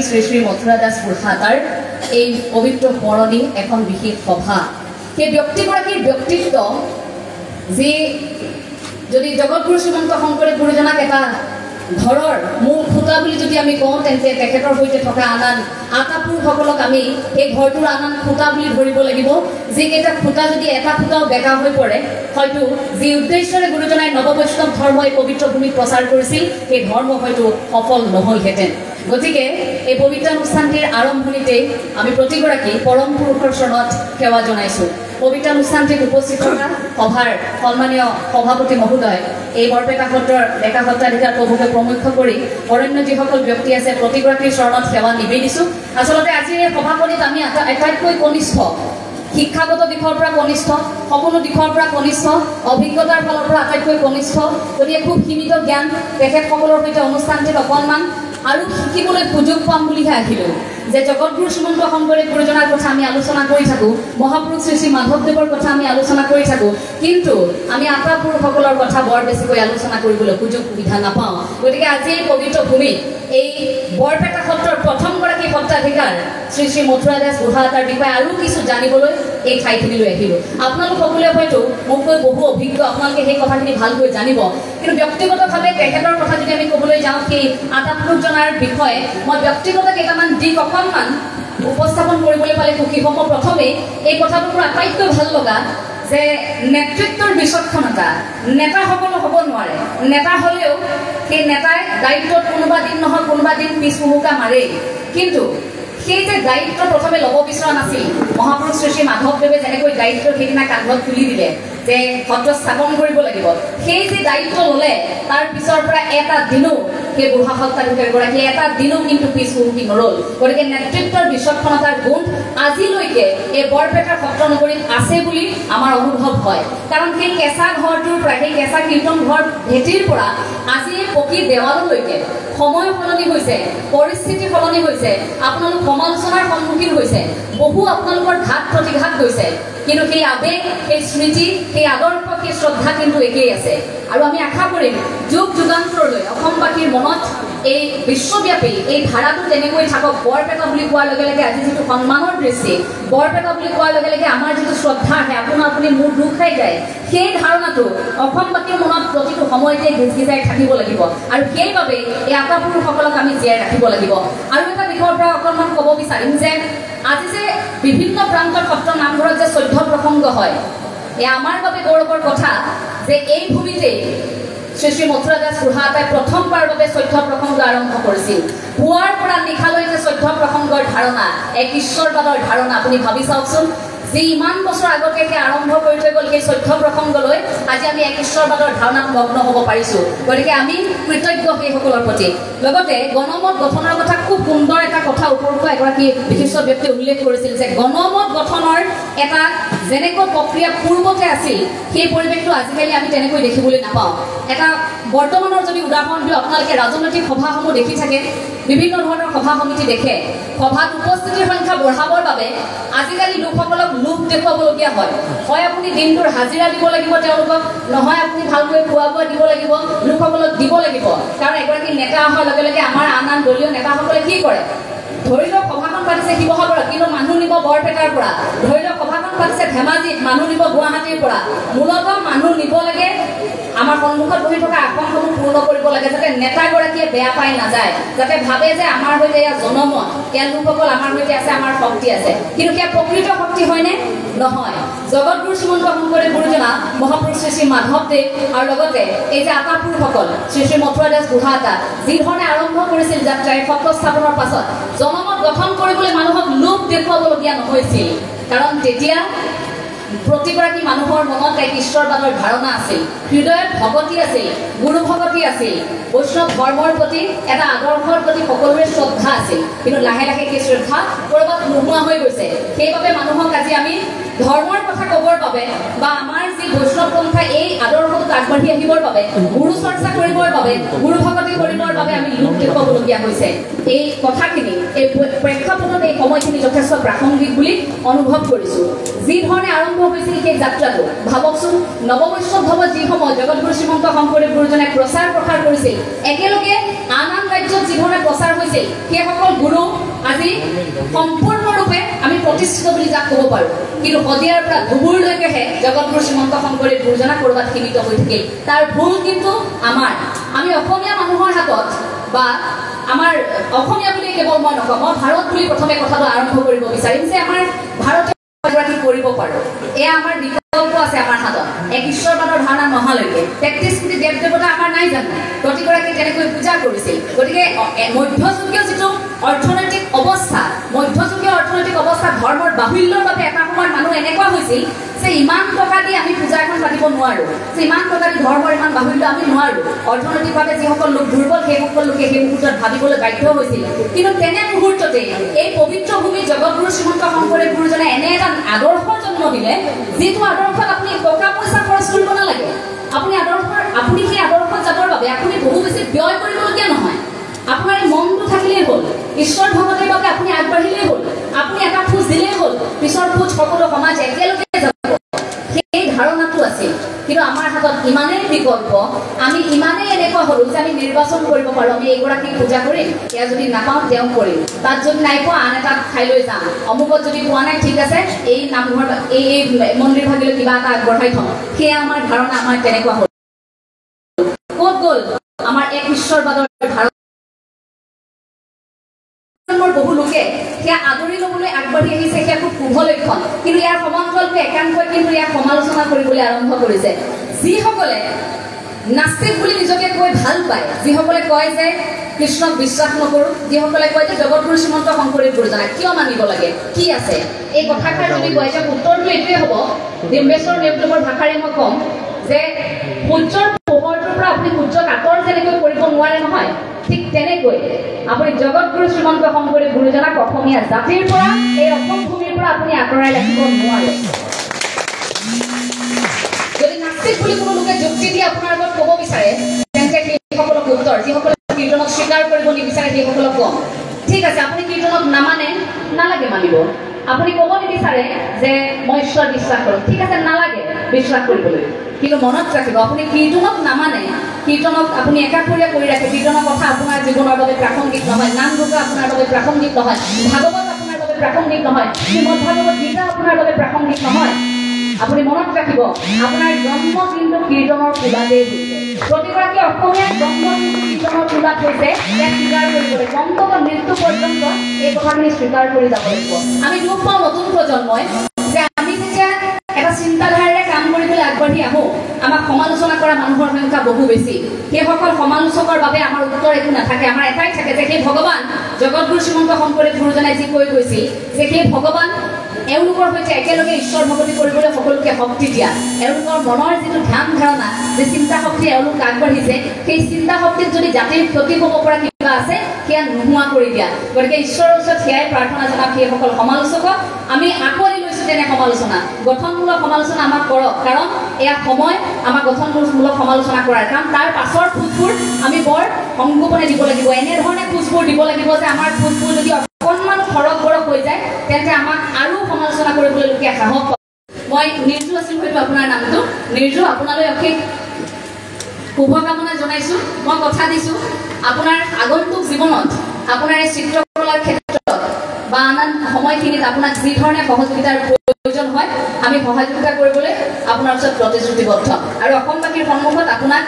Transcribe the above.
শ্ৰী শ্ৰী মথুৰা দাস বুঢ়াতাৰ এই পবিত্ৰ পৰণী এখন বিশেষ সভা সেই ব্যক্তিগৰাকীৰ ব্যক্তিত্ব যি যদি জগতগুৰু শ্ৰীমন্ত শংকৰদেৱ গুৰুজনাক এটা ঘৰৰ মূল খুঁটা বুলি যদি আমি কওঁ তেন্তে তেখেতৰ সৈতে থকা আন আটাপুৰুষসকলক আমি এই ঘৰটোৰ আন খুঁটা বুলি ধৰিব লাগিব যিকেইটা খুঁটা যদি এটা খুঁটাও বেকা হৈ পৰে হয়তো যি উদ্দেশ্যৰে গুৰুজনাই নৱবৈষ্ণৱ ধৰ্ম এই পবিত্ৰ ভূমিত প্ৰচাৰ কৰিছিল সেই ধৰ্ম হয়তো সফল নহলহেঁতেন গতিকে এই পবিত্ৰ অনুষ্ঠানটিৰ আৰম্ভণিতে আমি প্ৰতিগৰাকী পৰম পুৰুষৰ চৰণত সেৱা জনাইছোঁ পবিত্ৰ অনুষ্ঠানটিত উপস্থিত থকা সভাৰ সন্মানীয় সভাপতি মহোদয় এই বৰপেটা সত্ৰৰ ডেকা সত্ৰাধিকাৰ প্ৰভুকে প্ৰমুখ্য কৰি অৰণ্য যিসকল ব্যক্তি আছে প্ৰতিগৰাকীৰ চৰণত সেৱা নিবেদিছোঁ আচলতে আজিৰ এই সভাখনিত আমি আটাইতকৈ কনিষ্ঠ শিক্ষাগত দিশৰ পৰা কনিষ্ঠ সকলো দিশৰ পৰা কনিষ্ঠ অভিজ্ঞতাৰ ফালৰ পৰা আটাইতকৈ কনিষ্ঠ গতিকে খুব সীমিত জ্ঞান তেখেতসকলৰ সৈতে অনুষ্ঠানটিত অকণমান আৰু শিকিবলৈ সুযোগ পাম বুলিহে আহিলোঁ যে জগতগুৰু শ্ৰীমন্ত শংকৰদেৱ গুৰুজনাৰ কথা আমি আলোচনা কৰি থাকোঁ মহাপুৰুষ শ্ৰী শ্ৰী মাধৱদেৱৰ কথা আমি আলোচনা কৰি থাকোঁ কিন্তু আমি আটাপুৰুষসকলৰ কথা বৰ বেছিকৈ আলোচনা কৰিবলৈ সুযোগ সুবিধা নাপাওঁ গতিকে আজি এই পবিত্ৰ ভূমিত এই বৰপেটা সত্ৰৰ প্ৰথমগৰাকী সত্ৰাধিকাৰ শ্ৰী শ্ৰী মথুৰা দাস বুঢ়াতাৰ বিষয়ে আৰু কিছু জানিবলৈ এই ঠাইখিনিলৈ আহিলোঁ আপোনালোক সকলোৱে হয়তো মোতকৈ বহু অভিজ্ঞ আপোনালোকে সেই কথাখিনি ভালকৈ জানিব কিন্তু ব্যক্তিগতভাৱে তেখেতৰ কথা যদি আমি ক'বলৈ যাওঁ সেই আটাপুৰুষজনাৰ বিষয়ে মই ব্যক্তিগত কেইটামান দিশ অকণমান উপস্থাপন কৰিবলৈ পালে সুখী হ'ম প্ৰথমে এই কথাটো মোৰ আটাইতকৈ ভাল লগা যে নেতৃত্বৰ বিচক্ষণতা নেতা সকলো হ'ব নোৱাৰে নেতা হ'লেও সেই নেতাই দায়িত্বত কোনোবা দিন নহয় কোনোবা দিন পিছ হুহুকা মাৰেই কিন্তু সেই যে দায়িত্ব প্ৰথমে ল'ব বিচৰা নাছিল মহাপুৰুষ শ্ৰী শ্ৰী মাধৱদেৱে যেনেকৈ দায়িত্ব সেইদিনা কান্ধত তুলি দিলে যে সত্ৰ স্থাপন কৰিব লাগিব সেই যে দায়িত্ব ল'লে তাৰ পিছৰ পৰা এটা দিনো সেই বুঢ়া সত্ৰাধিকাৰীগৰাকী এটা দিনো কিন্তু পিছ হুহুকি নৰ'ল গতিকে নেতৃত্বৰ বিচক্ষণতাৰ গুণ আজিলৈকে এই বৰপেটাৰ সত্ৰ নগৰীত আছে বুলি আমাৰ অনুভৱ হয় কাৰণ সেই কেঁচা ঘৰটোৰ পৰা সেই কেঁচা কীৰ্তন ঘৰ ভেটিৰ পৰা আজি পকী দেৱাললৈকে সময় সলনি হৈছে পৰিস্থিতি সলনি হৈছে আপোনালোক সমালোচনাৰ সন্মুখীন হৈছে বহু আপোনালোকৰ ঘাত প্ৰতিঘাত গৈছে কিন্তু সেই আবেগ সেই স্মৃতি সেই আদৰ্শ সেই শ্ৰদ্ধা কিন্তু একেই আছে আৰু আমি আশা কৰিম যুগ যুগান্তৰলৈ অসমবাসীৰ মনত এই বিশ্বব্যাপী এই ধাৰাটো তেনেকৈ থাকক বৰপেটা বুলি কোৱাৰ লগে লগে আজি যিটো সন্মানৰ দৃষ্টি বৰপেটা বুলি কোৱাৰ লগে লগে আমাৰ যিটো শ্ৰদ্ধা আহে আপুনি মূৰ দুখ খাই যায় সেই ধাৰণাটো অসমবাসীৰ মনত প্ৰতিটো সময়তে গিজগিজাই থাকিব লাগিব আৰু সেইবাবে এই আটাপুৰুষসকলক আমি জীয়াই ৰাখিব লাগিব আৰু এটা দিশৰ পৰা অকণমান ক'ব বিচাৰিম যে আজি যে বিভিন্ন প্ৰান্তৰ সত্ৰ নামঘৰত যে 14 প্ৰসংগ হয় এয়া আমাৰ বাবে গৌৰৱৰ কথা যে এই ভূমিতেই শ্ৰী শ্ৰী মথুৰা দাস বুঢ়াতাই প্ৰথমবাৰৰ বাবে 14 প্ৰসংগ আৰম্ভ কৰিছিল পুৱাৰ পৰা নিশালৈকে 14 প্ৰসংগৰ ধাৰণা এক ঈশ্বৰবাদৰ ধাৰণা আপুনি ভাবি চাওকচোন যে ইমান বছৰ আগতীয়াকৈ আৰম্ভ কৰি থৈ গ'ল সেই 14 প্ৰসংগলৈ আজি আমি এক ঈশ্বৰবাদৰ ধাৰণাত মগ্ন হ'ব পাৰিছোঁ গতিকে আমি কৃতজ্ঞ সেইসকলৰ প্ৰতি লগতে গণমত গঠনৰ কথা খুব সুন্দৰ এটা কথা ওপৰতো এগৰাকী বিশিষ্ট ব্যক্তিয়ে উল্লেখ কৰিছিল যে গণমত গঠনৰ এটা যেনেকৈ প্ৰক্ৰিয়া পূৰ্বতে আছিল সেই পৰিৱেশটো আজিকালি আমি তেনেকৈ দেখিবলৈ নাপাওঁ এটা বৰ্তমানৰ যদি উদাহৰণ দিওঁ আপোনালোকে ৰাজনৈতিক সভাসমূহ দেখি থাকে বিভিন্ন ধৰণৰ সভা সমিতি দেখে সভাত উপস্থিতিৰ সংখ্যা বঢ়াবৰ বাবে আজিকালি লোকসকলক লোভ দেখুৱাবলগীয়া হয় আপুনি দিনটোৰ হাজিৰা দিব লাগিব তেওঁলোকক নহয় আপুনি ভালকৈ খোৱা বোৱা দিব লাগিব লোকসকলক দিব লাগিব কাৰণ এগৰাকী নেতা অহাৰ লগে লগে আমাৰ আন দলীয় নেতাসকলে কি কৰে ধৰি লওক সভাখন পাতিছে শিৱসাগৰত কিন্তু মানুহ নিব বৰপেটাৰ পৰা ধৰি লওক সভাখন পাতিছে ধেমাজিত মানুহ নিব গুৱাহাটীৰ পৰা মূলতঃ মানুহ নিব লাগে আমাৰ সন্মুখত বহি থকা আসনসমূহ পূৰ্ণ কৰিব লাগে যাতে নেতাগৰাকীয়ে বেয়া পাই নাযায় যাতে ভাবে যে আমাৰ সৈতে এয়া জনমত এয়া লোকসকল আমাৰ সৈতে আছে আমাৰ শক্তি আছে কিন্তু সেয়া প্ৰকৃত শক্তি হয়নে নহয় জগতগুৰু শ্ৰীমন্ত শংকৰদেৱ গুৰুজনা মহাপুৰুষ শ্ৰী শ্ৰী মাধৱদেৱ আৰু লগতে এই যে আটাপুৰুষসকল শ্ৰী শ্ৰী মথুৰা দাস বুঢ়াতা যিধৰণে আৰম্ভ কৰিছিল যাত্ৰাৰ সত্ৰ স্থাপনৰ পাছত জনমত গঠন কৰিবলৈ মানুহক লোভ দেখুৱাবলগীয়া নহৈছিল কাৰণ তেতিয়া প্ৰতিগৰাকী মানুহৰ মনত এক ঈশ্বৰবাদৰ ধাৰণা আছিল হৃদয়ত ভগতি আছিল গুৰু ভগতি আছিল বৈষ্ণৱ ধৰ্মৰ প্ৰতি এটা আদৰ্শৰ প্ৰতি সকলোৰে শ্ৰদ্ধা আছিল কিন্তু লাহে লাহে সেই শ্ৰদ্ধা ক'ৰবাত নোহোৱা হৈ গৈছে সেইবাবে মানুহক আজি আমি ধৰ্মৰ কথা ক'বৰ বাবে বা আমাৰ যি বৈষ্ণৱ পন্থা এই আদৰ্শটোক আগবাঢ়ি আহিবৰ বাবে গুৰু চৰ্চা কৰিবৰ বাবে গুৰু ভকতি কৰিবৰ বাবে আমি লোক দেখুৱাবলগীয়া হৈছে এই কথাখিনি এই প্ৰেক্ষাপটত এই সময়খিনি যথেষ্ট প্ৰাসংগিক বুলি অনুভৱ কৰিছোঁ যি ধৰণে আৰম্ভ হৈছিল সেই যাত্ৰাটো ভাবকচোন নৱবৈষ্ণৱ ধৰ্ম যি সময় জগতগুৰু শ্ৰীমন্ত শংকৰদেৱ গুৰুজনে প্ৰচাৰ প্ৰসাৰ কৰিছিল একেলগে আন আন ৰাজ্যত যি ধৰণে প্ৰচাৰ হৈছিল সেইসকল গুৰু আজি সম্পূৰ্ণৰূপে আমি প্ৰতিষ্ঠিত বুলি যাক ক'ব পাৰোঁ কিন্তু শদিয়াৰ পৰা ধুবুৰলৈকেহে জগতগুৰু শ্ৰীমন্ত শংকৰদেৱ গুৰুজনা ক'ৰবাত সীমিত হৈ থাকিল তাৰ ভুল কিন্তু আমাৰ আমি অসমীয়া মানুহৰ হাতত বা আমাৰ অসমীয়া বুলি কেৱল মই নকওঁ মই ভাৰত বুলি প্ৰথমে কথাটো আৰম্ভ কৰিব বিচাৰিম যে আমাৰ ভাৰতীয় এগৰাকী কৰিব পাৰোঁ এয়া আমাৰ বিকল্প আছে আমাৰ হাতত এক ঈশ্বৰবাদৰ ধাৰণা নোহোৱালৈকে ৩৩ কোটি দেৱ দেৱতা আমাৰ নাই জানো প্ৰতিগৰাকী কেনেকৈ পূজা কৰিছিল গতিকে মধ্যযুগীয় যিটো অৰ্থনৈতিক অৱস্থা মধ্যযুগীয় অৰ্থনৈতিক অৱস্থা ধৰ্মৰ বাহুল্যৰ বাবে এটা সময়ত মানুহ এনেকুৱা হৈছিল যে ইমান টকা দি আমি পূজা এখন পাতিব নোৱাৰোঁ যে ইমান টকা দি ধৰ্মৰ ইমান বাহুল্য আমি নোৱাৰোঁ অৰ্থনৈতিকভাৱে যিসকল লোক দুৰ্বল সেইসকল লোকে সেই মুহূৰ্তত ভাবিবলৈ বাধ্য হৈছিল কিন্তু তেনে মুহূৰ্ততে এই পবিত্ৰ ভূমি জগতগুৰু শ্ৰীমন্ত শংকৰদেৱ গুৰুজনে এনে এটা আদৰ্শ জন্ম দিলে যিটো আদৰ্শত আপুনি টকা পইচা খৰচ কৰিব নালাগে আপুনি সেই আদৰ্শত যাবৰ বাবে আপুনি বহু বেছি ব্যয় কৰিবলগীয়া নহয় আপোনাৰ মনটো থাকিলেই হ'ল ঈশ্বৰ ভগৱতীৰ বাবে আপুনি আগবাঢ়িলেই হ'ল আপুনি এটা খোজ দিলেই হ'ল পিছৰ খোজ সকলো সমাজ একেলগে যাব সেই ধাৰণাটো আছিল কিন্তু আমাৰ হাতত ইমানেই বিকল্প আমি ইমানেই এনেকুৱা হ'লোঁ যে আমি নিৰ্বাচন কৰিব পাৰোঁ আমি এইগৰাকীক পূজা কৰিম এয়া যদি নাপাওঁ তেওঁ কৰিম তাত যদি নাই পোৱা আন এটা ঠাইলৈ যাম অমুকত যদি পোৱা নাই ঠিক আছে এই নামঘৰ এই মন্দিৰ ভাগিলৈ কিবা এটা আগবঢ়াই থওঁ সেয়া আমাৰ ধাৰণা আমাৰ তেনেকুৱা হ'ল ক'ত গ'ল আমাৰ এক ঈশ্বৰবাদৰ ধাৰণা বহু লোকে সেয়া আদৰি ল'বলৈ আগবাঢ়ি আহিছে সেয়া খুব শুভ লক্ষণ কিন্তু ইয়াৰ সমান্তৰালকৈ একাংশই কিন্তু ইয়াক সমালোচনা কৰিবলৈ আৰম্ভ কৰিছে যিসকলে নাস্তিক বুলি নিজকে কৈ ভাল পায় যিসকলে কয় যে কৃষ্ণক বিশ্বাস নকৰোঁ যিসকলে কয় যে জগতগুৰু শ্ৰীমন্ত শংকৰদেৱ গুৰুজনা কিয় মানিব লাগে কি আছে এই কথাষাৰ যদি কয় যে উত্তৰটো এইটোৱে হ'ব ডিম্বেশ্বৰ নেওঁতৰ ভাষাৰে মই ক'ম যে সূৰ্যৰ পোহৰটোৰ পৰা আপুনি সূৰ্যক আঁতৰ যেনেকৈ কৰিব নোৱাৰে নহয় ঠিক তেনেকৈ আপুনি জগতগুৰু শ্ৰীমন্ত শংকৰদেৱ গুৰুজনাক অসমীয়া জাতিৰ পৰা এই অসম ভূমিৰ পৰা আপুনি আঁতৰাই ৰাখিব নোৱাৰে যদি নাস্তিক বুলি কোনো লোকে যুক্তি দি আপোনাৰ আগত ক'ব বিচাৰে তেন্তে সেইসকলক উত্তৰ যিসকলে কীৰ্তনক স্বীকাৰ কৰিব নিবিচাৰে সেইসকলক কম ঠিক আছে আপুনি কীৰ্তনক নামানে নালাগে মানিব আপুনি ক'ব নিবিচাৰে যে মই ঈশ্বৰ বিশ্বাস কৰোঁ ঠিক আছে নালাগে বিশ্বাস কৰিবলৈ কিন্তু মনত ৰাখিব আপুনি কীৰ্তনক নামানে কীৰ্তনক আপুনি একাষৰীয়া কৰি ৰাখে কীৰ্তনৰ কথা আপোনাৰ জীৱনৰ বাবে প্ৰাসংগিক নহয় নাম গোৱা আপোনাৰ বাবে প্ৰাসংগিক নহয় ভাগৱত আপোনাৰ বাবে প্ৰাসংগিক নহয় শ্ৰীমদ ভাগৱত গীতা আপোনাৰ বাবে প্ৰাসংগিক নহয় আপুনি মনত ৰাখিব আপোনাৰ জন্ম কিন্তু কীৰ্তনৰ কোলাতেই হৈছে প্ৰতিগৰাকী অসমীয়াৰ জন্ম কিন্তু কীৰ্তনৰ কোলাত হৈছে ইয়াক স্বীকাৰ কৰিবলৈ অন্তত মৃত্যু পৰ্যন্ত এই কথাখিনি স্বীকাৰ কৰি যাব লাগিব আমি দুখ পাওঁ নতুন প্ৰজন্মই যে আমি যেতিয়া এটা চিন্তাধাৰাৰে কাম কৰিবলৈ আগবাঢ়ি আহোঁ আমাক সমালোচনা কৰা মানুহৰ সংখ্যা বহু বেছি সেইসকল সমালোচকৰ বাবে আমাৰ উত্তৰ একো নাথাকে আমাৰ এটাই থাকে যে সেই ভগৱান জগতগুৰু শ্ৰীমন্ত শংকৰদেৱ গুৰুজনাই যি কৈ গৈছিল যে সেই ভগৱান এওঁলোকৰ সৈতে একেলগে ঈশ্বৰ ভগৱতী কৰিবলৈ সকলোকে শক্তি দিয়া এওঁলোকৰ মনৰ যিটো ধ্যান ধাৰণা যে চিন্তা শক্তি এওঁলোক আগবাঢ়িছে সেই চিন্তা শক্তিত যদি জাতিৰ ক্ষতি হ'ব পৰা কিবা আছে সেয়া নোহোৱা কৰি দিয়া গতিকে ঈশ্বৰৰ ওচৰত সেয়াই প্ৰাৰ্থনা জনাম সেইসকল সমালোচকক আমি আঁকোৱালি লৈছোঁ তেনে সমালোচনা গঠনমূলক সমালোচনা আমাক কৰক কাৰণ এয়া সময় আমাক গঠনমূলক সমালোচনা কৰাৰ কাৰণ তাৰ পাছৰ খোজবোৰ আমি বৰ সংগোপনে দিব লাগিব এনেধৰণে খোজবোৰ দিব লাগিব যে আমাৰ খোজবোৰ যদি অকণমান সৰগ বৰক হৈ যায় তেন্তে আমাক আৰু সমালোচনা কৰিবলৈ লোকে সাহস মই নিৰ্জু আছিল হয়তো আপোনাৰ নামটো নিৰ্জু আপোনালৈ অশেষ শুভকামনা জনাইছোঁ মই কথা দিছোঁ আপোনাৰ আগন্তুক জীৱনত আপোনাৰ এই চিত্ৰকলাৰ ক্ষেত্ৰত বা আন সময়খিনিত আপোনাক যি ধৰণে সহযোগিতাৰ প্ৰয়োজন হয় আমি সহযোগিতা কৰিবলৈ আপোনাৰ ওচৰত প্ৰতিশ্ৰুতিবদ্ধ আৰু অসমবাসীৰ সন্মুখত আপোনাক